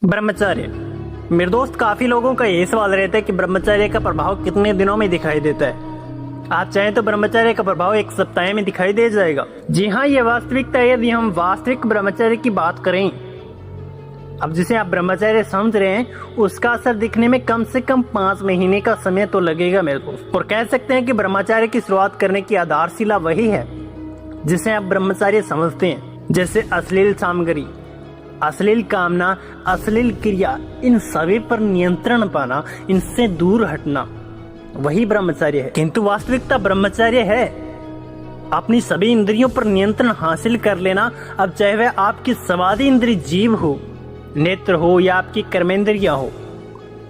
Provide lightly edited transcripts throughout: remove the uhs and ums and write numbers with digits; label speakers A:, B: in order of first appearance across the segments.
A: ब्रह्मचर्य। मेरे दोस्त, काफी लोगों का ये सवाल रहता है कि ब्रह्मचर्य का प्रभाव कितने दिनों में दिखाई देता है। आप चाहें तो ब्रह्मचर्य का प्रभाव एक सप्ताह में दिखाई दे जाएगा। जी हाँ, ये वास्तविकता है। यदि हम वास्तविक ब्रह्मचर्य की बात करें, अब जिसे आप ब्रह्मचर्य समझ रहे हैं, उसका असर दिखने में कम से कम 5 महीने का समय तो लगेगा मेरे दोस्त। और कह सकते हैं कि ब्रह्मचर्य की शुरुआत करने की आधारशिला वही है जिसे आप ब्रह्मचर्य समझते हैं, जैसे अश्लील सामग्री, अश्लील कामना, अश्लील क्रिया, इन सभी पर नियंत्रण पाना, इनसे दूर हटना, वही ब्रह्मचर्य है। किंतु वास्तविकता ब्रह्मचर्य है अपनी सभी इंद्रियों पर नियंत्रण हासिल कर लेना। अब चाहे वह आपकी स्वादि इंद्रिय जीव हो, नेत्र हो, या आपकी कर्मेंद्रियां हो,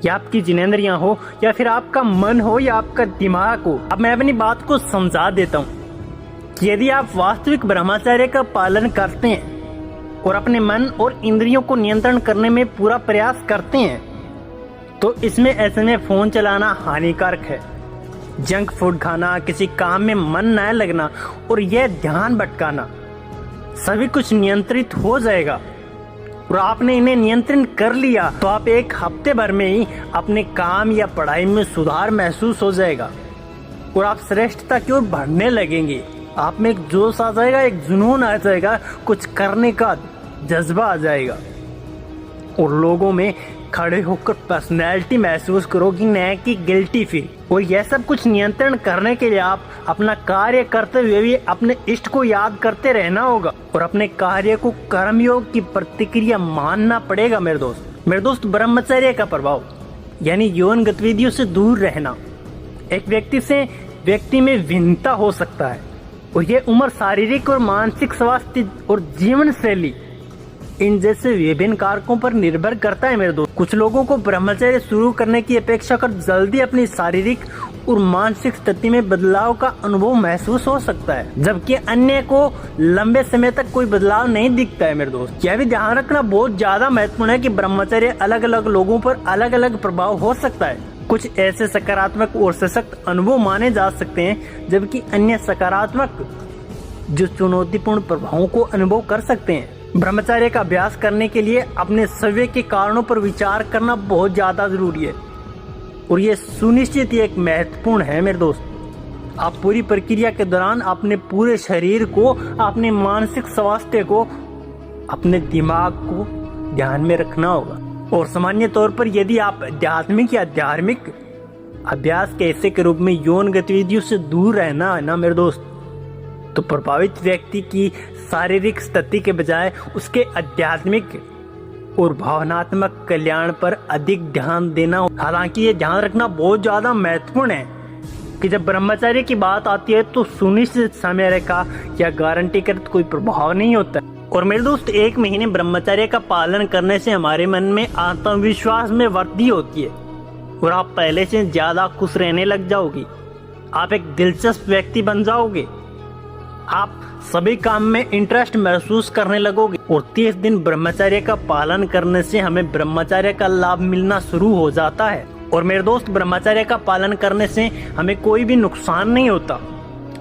A: या आपकी जिनेंद्रियां हो, या फिर आपका मन हो, या आपका दिमाग हो। अब मैं अपनी बात को समझा देता हूँ कि यदि आप वास्तविक ब्रह्मचर्य का पालन करते हैं और अपने मन और इंद्रियों को नियंत्रण करने में पूरा प्रयास करते हैं, तो इसमें ऐसे में फोन चलाना हानिकारक है, जंक फूड खाना, किसी काम में मन न लगना और यह ध्यान भटकाना, सभी कुछ नियंत्रित हो जाएगा। और आपने इन्हें नियंत्रण कर लिया तो आप एक हफ्ते भर में ही अपने काम या पढ़ाई में सुधार महसूस हो जाएगा और आप श्रेष्ठता की ओर बढ़ने लगेंगे। आप में एक जोश आ जाएगा, एक जुनून आ जाएगा, कुछ करने का जज्बा आ जाएगा और लोगों में खड़े होकर पर्सनैलिटी महसूस करोगी, न कि गिल्टी फील। और यह सब कुछ नियंत्रण करने के लिए आप अपना कार्य करते हुए भी अपने इष्ट को याद करते रहना होगा और अपने कार्य को कर्मयोग की प्रतिक्रिया मानना पड़ेगा। मेरे दोस्त, ब्रह्मचर्य का प्रभाव यानी यौन गतिविधियों से दूर रहना एक व्यक्ति से व्यक्ति में भिन्नता हो सकता है और ये उम्र, शारीरिक और मानसिक स्वास्थ्य और जीवन शैली, इन जैसे विभिन्न कारकों पर निर्भर करता है। मेरे दोस्त, कुछ लोगों को ब्रह्मचर्य शुरू करने की अपेक्षा कर जल्दी अपनी शारीरिक और मानसिक स्थिति में बदलाव का अनुभव महसूस हो सकता है, जबकि अन्य को लंबे समय तक कोई बदलाव नहीं दिखता है। मेरे दोस्त, यह भी ध्यान रखना बहुत ज्यादा महत्वपूर्ण है कि ब्रह्मचर्य अलग अलग लोगों पर अलग अलग प्रभाव हो सकता है। कुछ ऐसे सकारात्मक और सशक्त अनुभव माने जा सकते हैं, जबकि अन्य सकारात्मक जो चुनौतीपूर्ण प्रभावों को अनुभव कर सकते हैं। ब्रह्मचर्य का अभ्यास करने के लिए अपने सव्य के कारणों पर विचार करना बहुत ज्यादा जरूरी है और ये सुनिश्चित एक महत्वपूर्ण है। मेरे दोस्त, आप पूरी प्रक्रिया के दौरान अपने पूरे शरीर को, अपने मानसिक स्वास्थ्य को, अपने दिमाग को ध्यान में रखना होगा। और सामान्य तौर पर यदि आप आध्यात्मिक या धार्मिक अभ्यास के हिस्से के रूप में यौन गतिविधियों से दूर रहना है ना मेरे दोस्त, तो प्रभावित व्यक्ति की शारीरिक स्थिति के बजाय उसके आध्यात्मिक और भावनात्मक कल्याण पर अधिक ध्यान देना। हालांकि ये ध्यान रखना बहुत ज्यादा महत्वपूर्ण है कि जब ब्रह्मचर्य की बात आती है तो सुनिश्चित समय रेखा या गारंटी का कोई प्रभाव नहीं होता। और मेरे दोस्त, 1 महीने ब्रह्मचर्य का पालन करने से हमारे मन में आत्मविश्वास में वृद्धि होती है और आप पहले से ज्यादा खुश रहने लग जाओगे। आप एक दिलचस्प व्यक्ति बन जाओगे, आप सभी काम में इंटरेस्ट महसूस करने लगोगे। और 30 दिन ब्रह्मचर्य का पालन करने से हमें ब्रह्मचर्य का लाभ मिलना शुरू हो जाता है। और मेरे दोस्त, ब्रह्मचर्य का पालन करने से हमें कोई भी नुकसान नहीं होता।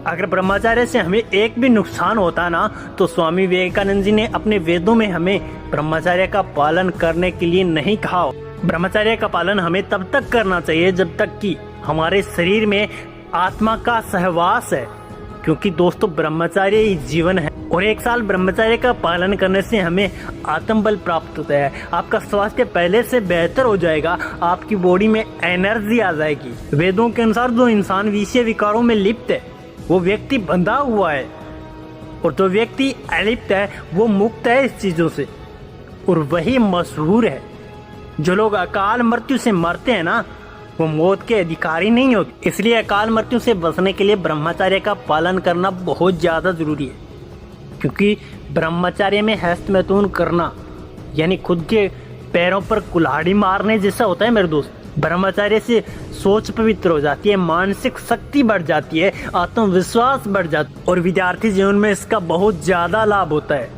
A: अगर ब्रह्मचर्य से हमें एक भी नुकसान होता ना, तो स्वामी विवेकानंद जी ने अपने वेदों में हमें ब्रह्मचर्य का पालन करने के लिए नहीं कहा। ब्रह्मचर्य का पालन हमें तब तक करना चाहिए जब तक कि हमारे शरीर में आत्मा का सहवास है, क्योंकि दोस्तों ब्रह्मचर्य ही जीवन है। और 1 साल ब्रह्मचर्य का पालन करने से हमें आत्मबल प्राप्त होता है, आपका स्वास्थ्य पहले से बेहतर हो जाएगा, आपकी बॉडी में एनर्जी आ जाएगी। वेदों के अनुसार जो इंसान विषय विकारों में लिप्त है वो व्यक्ति बंधा हुआ है और जो व्यक्ति अलिप्त है वो मुक्त है इस चीजों से। और वही मशहूर है, जो लोग अकाल मृत्यु से मरते हैं ना, वो मौत के अधिकारी नहीं होते। इसलिए अकाल मृत्यु से बचने के लिए ब्रह्मचर्य का पालन करना बहुत ज्यादा जरूरी है, क्योंकि ब्रह्मचर्य में हस्तमैथुन करना यानी खुद के पैरों पर कुल्हाड़ी मारने जैसा होता है। मेरे दोस्त, ब्रह्मचर्य से सोच पवित्र हो जाती है, मानसिक शक्ति बढ़ जाती है, आत्मविश्वास बढ़ जाता है और विद्यार्थी जीवन में इसका बहुत ज्यादा लाभ होता है,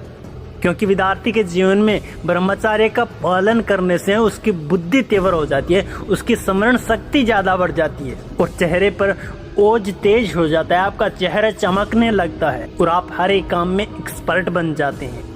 A: क्योंकि विद्यार्थी के जीवन में ब्रह्मचर्य का पालन करने से उसकी बुद्धि तेवर हो जाती है, उसकी स्मरण शक्ति ज्यादा बढ़ जाती है और चेहरे पर ओज तेज हो जाता है, आपका चेहरा चमकने लगता है और आप हर एक काम में एक्सपर्ट बन जाते हैं।